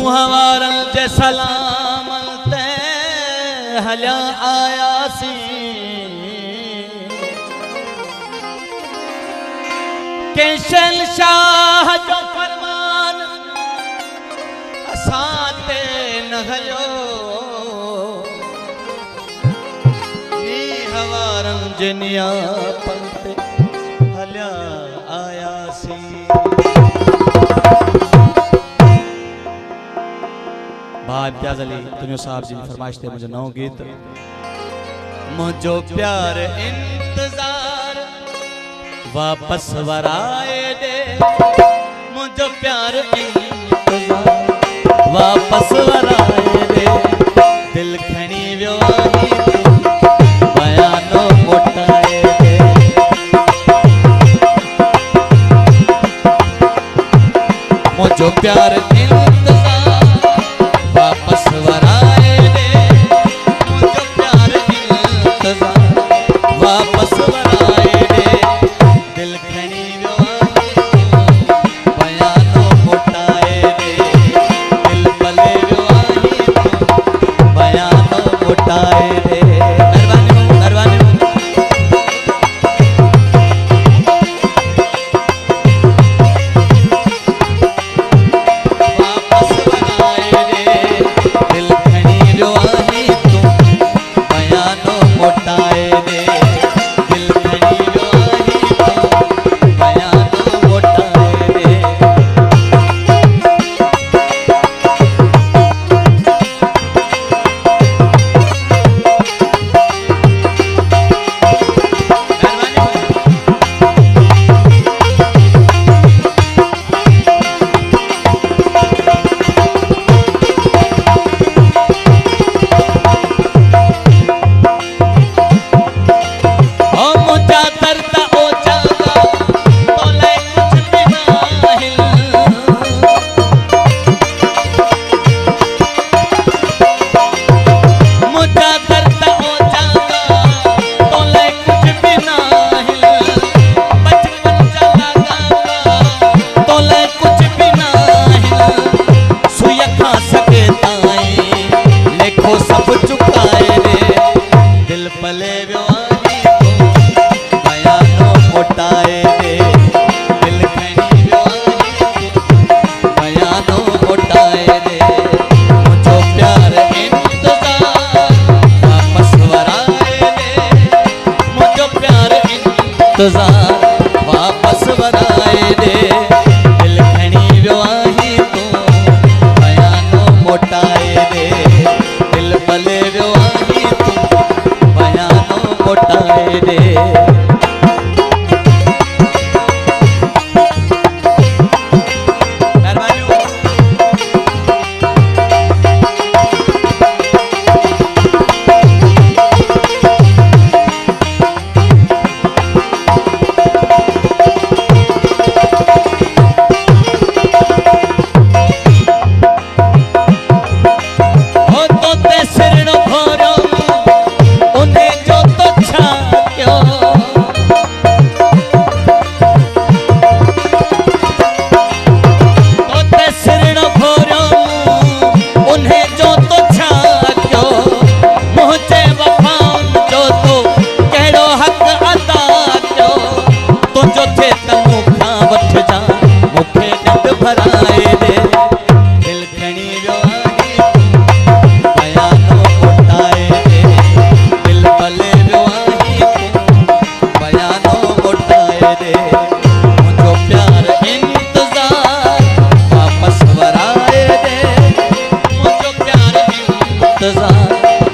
हवारन जे सलाम ते हलिया आयासी के शहंशाह जो फरमान असाते न हलियो नी हवारन जे नियापन ते हलिया आयासी। भाई इम्तियाज अली तुनियो साहब जी फरमाइश थे मुझे नौ गीत मुझो प्यार इंतजार वापस वराए दे मुझो प्यार इंतजार वापस वराए दे दिल खणी व्यो आई बयानो मोटाए दे मुझो प्यार वापस वराए दे मुझे प्यार इंतजार वापस वराए दे दिल खणी बयानो मोटाए दे दिल पले बयानो मोटाए दे। मेहरबानी वापस वराए दे दिल खणी व्यो आई तू बयानो मोटाए दे दिल पले व्यो आई तू बयानो मोटाए दे।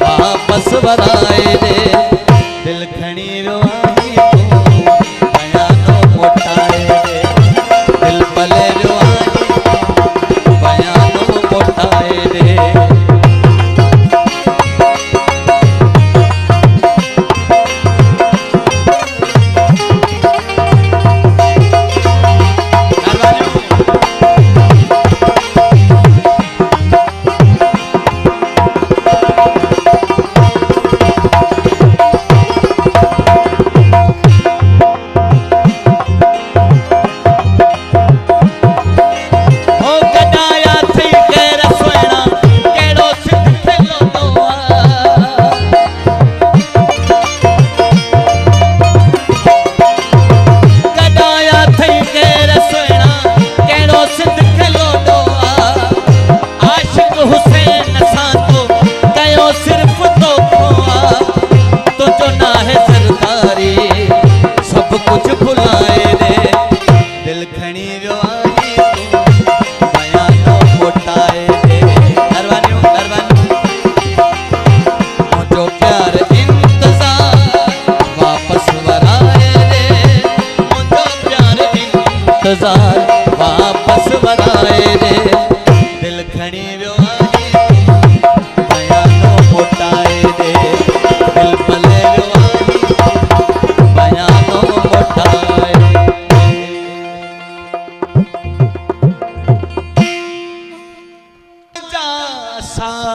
वापस वराए दे दिल खणी व्यो आई तू बयानो मोटाए दे दिल पले व्यो आई बयानो मोटाए दे। खणी वियो आहे बयानो मोटाए दे दिल भले वियो आहे बयानो मोटाए जा सा